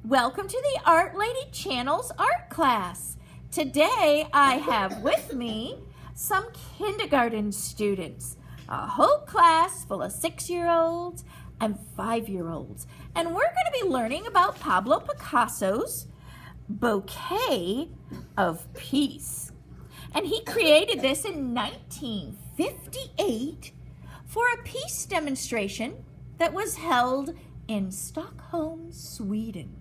Welcome to the Art Lady Channel's art class. Today I have with me some kindergarten students, a whole class full of 6-year-olds and 5-year-olds. And we're going to be learning about Pablo Picasso's Bouquet of Peace. And he created this in 1958 for a peace demonstration that was held in Stockholm, Sweden.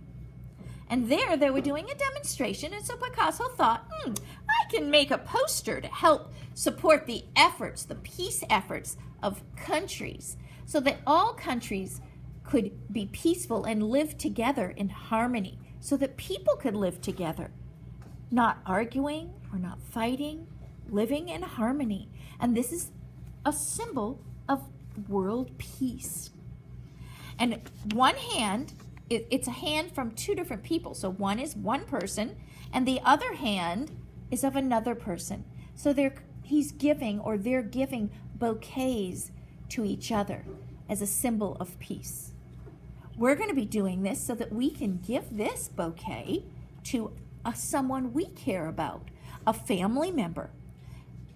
And there they were doing a demonstration, and so Picasso thought, I can make a poster to help support the efforts, the peace efforts of countries, so that all countries could be peaceful and live together in harmony, so that people could live together, not arguing or not fighting, living in harmony. And this is a symbol of world peace. And one hand, it's a hand from two different people. So one is one person, and the other hand is of another person. So he's giving, or they're giving bouquets to each other as a symbol of peace. We're going to be doing this so that we can give this bouquet to someone we care about, a family member.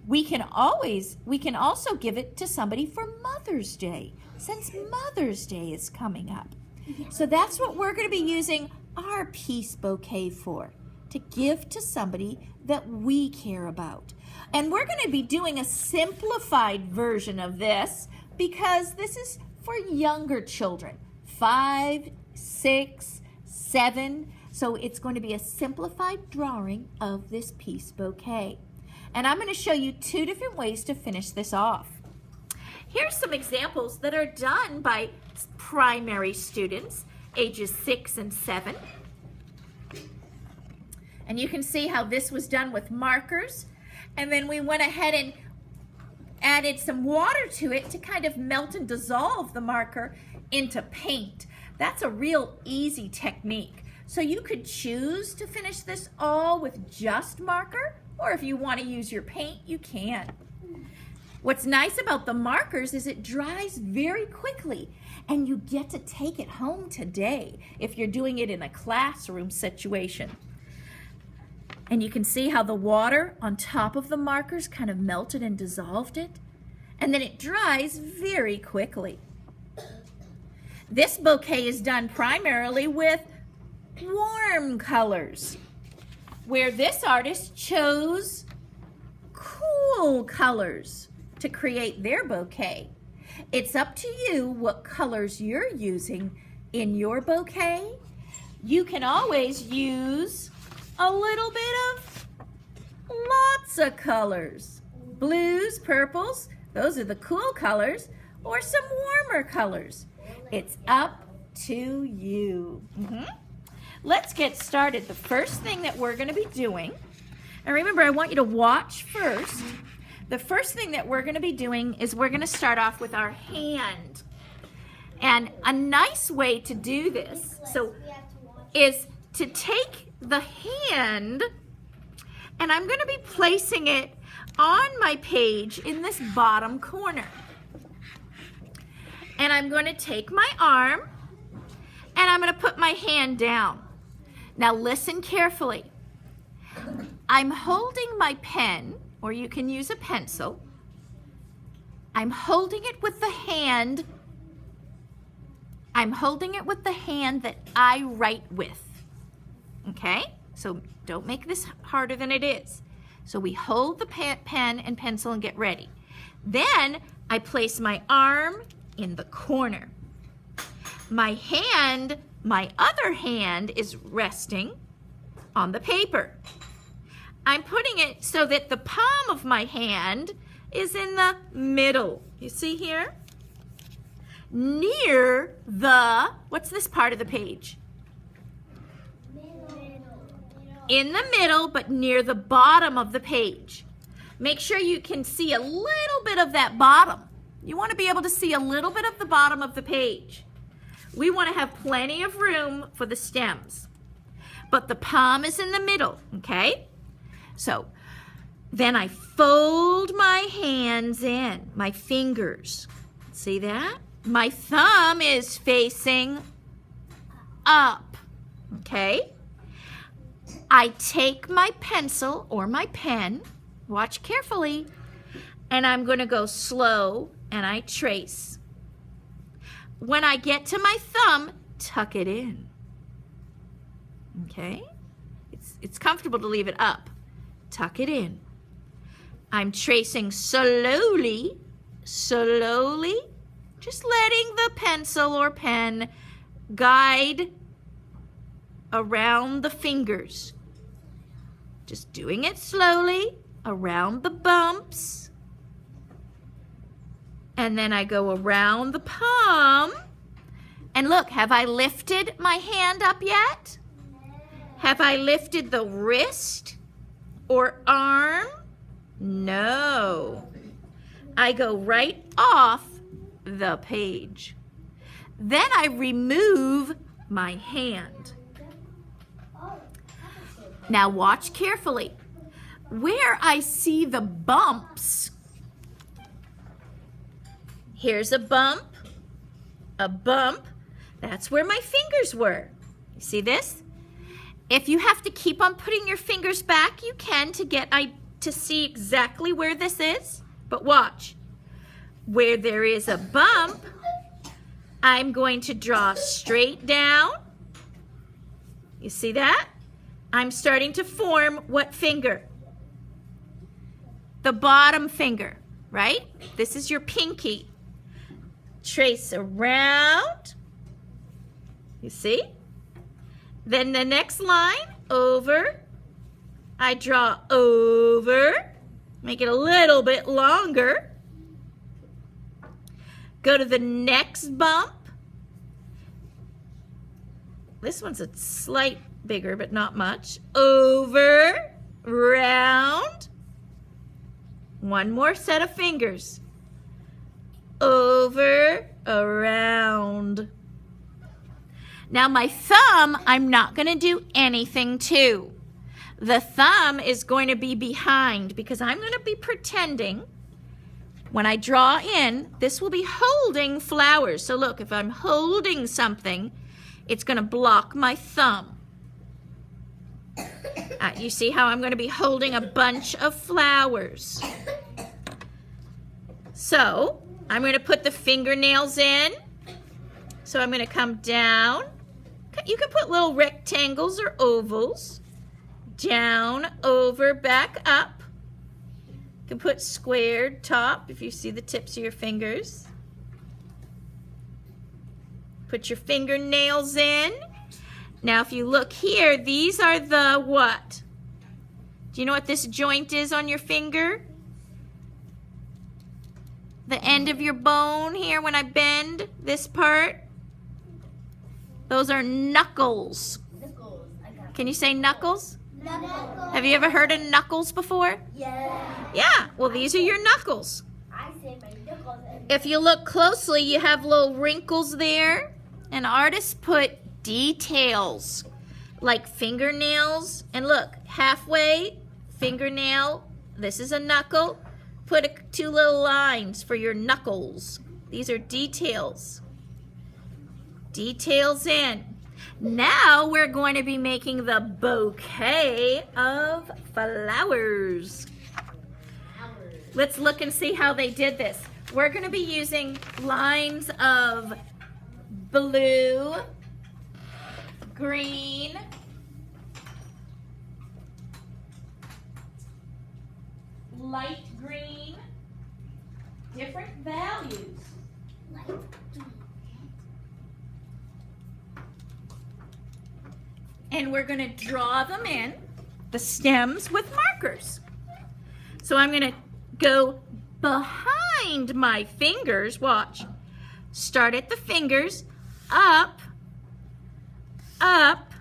We can also give it to somebody for Mother's Day, since Mother's Day is coming up. So that's what we're going to be using our peace bouquet for, to give to somebody that we care about. And we're going to be doing a simplified version of this because this is for younger children, 5, 6, 7. So it's going to be a simplified drawing of this peace bouquet. And I'm going to show you 2 different ways to finish this off. Here's some examples that are done by primary students, ages 6 and 7. And you can see how this was done with markers. And then we went ahead and added some water to it to kind of melt and dissolve the marker into paint. That's a real easy technique. So you could choose to finish this all with just marker, or if you want to use your paint, you can. What's nice about the markers is it dries very quickly, and you get to take it home today if you're doing it in a classroom situation. And you can see how the water on top of the markers kind of melted and dissolved it, and then it dries very quickly. This bouquet is done primarily with warm colors, where this artist chose cool colors to create their bouquet. It's up to you what colors you're using in your bouquet. You can always use a little bit of lots of colors. Blues, purples, those are the cool colors, or some warmer colors. It's up to you. Let's get started. The first thing that we're going to be doing, and remember, I want you to watch first. The first thing that we're going to be doing is we're going to start off with our hand. And a nice way to do this is to take the hand, and I'm going to be placing it on my page in this bottom corner. And I'm going to take my arm, and I'm going to put my hand down. Now listen carefully. I'm holding my pen, or you can use a pencil. I'm holding it with the hand. I'm holding it with the hand that I write with. Okay? So don't make this harder than it is. So we hold the pen and pencil and get ready. Then I place my arm in the corner. My hand, my other hand is resting on the paper. I'm putting it so that the palm of my hand is in the middle. You see here? Near the, what's this part of the page? In the middle, but near the bottom of the page. Make sure you can see a little bit of that bottom. You want to be able to see a little bit of the bottom of the page. We want to have plenty of room for the stems. But the palm is in the middle, okay? So then I fold my hands in, my fingers. See that? My thumb is facing up. Okay? I take my pencil or my pen, watch carefully, and I'm going to go slow and I trace. When I get to my thumb, tuck it in. Okay? It's comfortable to leave it up. Tuck it in. I'm tracing slowly, slowly, just letting the pencil or pen guide around the fingers. Just doing it slowly around the bumps. And then I go around the palm. And look, have I lifted my hand up yet? Have I lifted the wrist or arm? No. I go right off the page. Then I remove my hand. Now watch carefully. Where I see the bumps, here's a bump, that's where my fingers were. You see this? If you have to keep on putting your fingers back, you can to see exactly where this is. But watch. Where there is a bump, I'm going to draw straight down. You see that? I'm starting to form what finger? The bottom finger, right? This is your pinky. Trace around. You see? Then the next line, over. I draw over. Make it a little bit longer. Go to the next bump. This one's a slight bigger, but not much. Over, round. One more set of fingers. Over, around. Now my thumb, I'm not going to do anything to. The thumb is going to be behind because I'm going to be pretending when I draw in, this will be holding flowers. So look, if I'm holding something, it's going to block my thumb. You see how I'm going to be holding a bunch of flowers. So I'm going to put the fingernails in. So I'm going to come down. You can put little rectangles or ovals. Down, over, back up. You can put squared top if you see the tips of your fingers. Put your fingernails in. Now if you look here, these are the what? Do you know what this joint is on your finger? The end of your bone here when I bend this part. Those are knuckles. Can you say knuckles? Knuckles. Have you ever heard of knuckles before? Yeah. Yeah, well these are your knuckles. I say my knuckles. If you look closely, you have little wrinkles there. And artists put details like fingernails. And look, halfway, fingernail. This is a knuckle. Put two little lines for your knuckles. These are details. Details in. Now we're going to be making the bouquet of flowers. Let's look and see how they did this. We're going to be using lines of blue, green, light green, different values. And we're going to draw them in, the stems with markers. So I'm going to go behind my fingers, watch. Start at the fingers, up, up,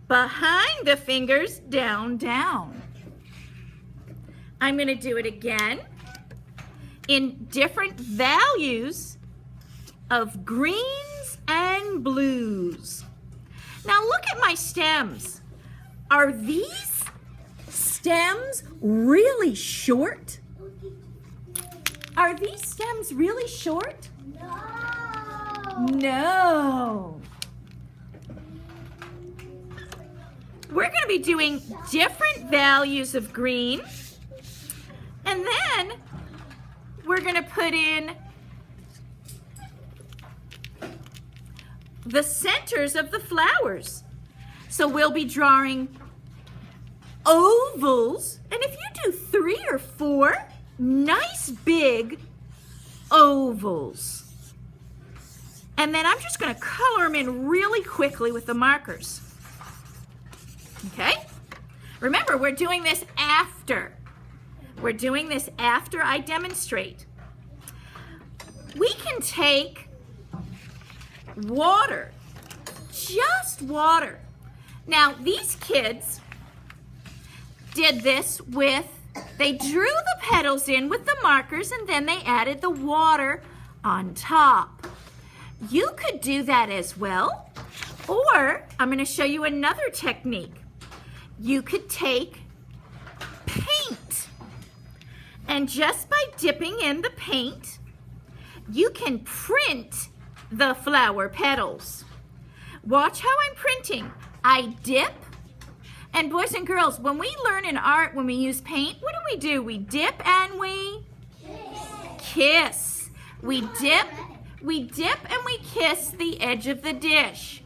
behind the fingers, down, down. I'm going to do it again in different values of greens and blues. Now look at my stems. Are these stems really short? Are these stems really short? No. No. we're going to be doing different values of green. And then we're going to put in the centers of the flowers. So we'll be drawing ovals. And if you do 3 or 4 nice big ovals. And then I'm just going to color them in really quickly with the markers. Okay? Remember, we're doing this after. We're doing this after I demonstrate. We can take water, just water. Now, these kids did this with, they drew the petals in with the markers and then they added the water on top. You could do that as well, or I'm going to show you another technique. You could take paint, and just by dipping in the paint, you can print the flower petals. Watch how I'm printing. I dip, and boys and girls, when we learn in art, when we use paint, what do? We dip and we kiss. We dip and we kiss the edge of the dish.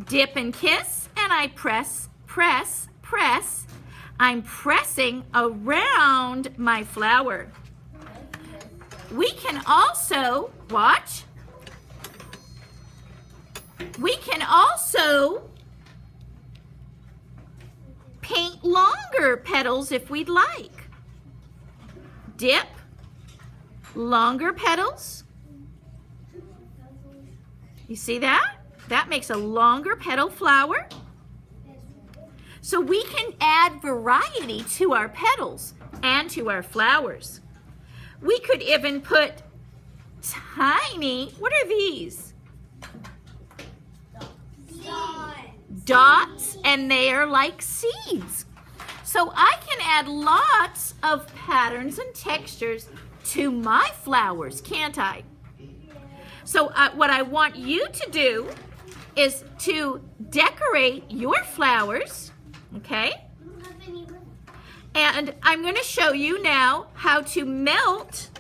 Dip and kiss, and I press, press, press. I'm pressing around my flower. We can also, watch, we can also paint longer petals if we'd like. Dip, longer petals. You see that? That makes a longer petal flower. So we can add variety to our petals and to our flowers. We could even put tiny, what are these? Dots, and they are like seeds. So I can add lots of patterns and textures to my flowers, can't I? So what I want you to do is to decorate your flowers, okay? And I'm going to show you now how to melt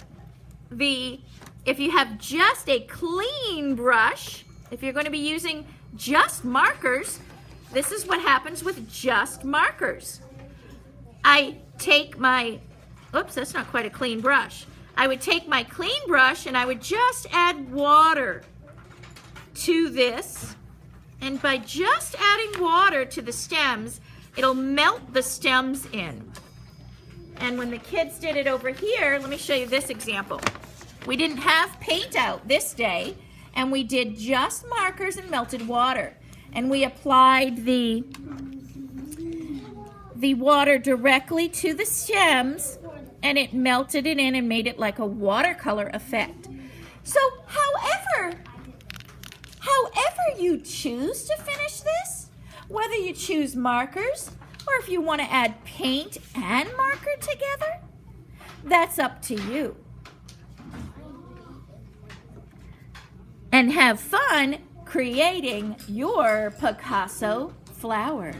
if you have just a clean brush, if you're going to be using just markers, this is what happens with just markers. I take my, oops, that's not quite a clean brush. I would take my clean brush and I would just add water to this. And by just adding water to the stems, it'll melt the stems in. And when the kids did it over here, let me show you this example. We didn't have paint out this day, and we did just markers and melted water. And we applied the water directly to the stems, and it melted it in and made it like a watercolor effect. So however you choose to finish this, whether you choose markers or if you want to add paint and marker together, that's up to you. And have fun creating your Picasso flower.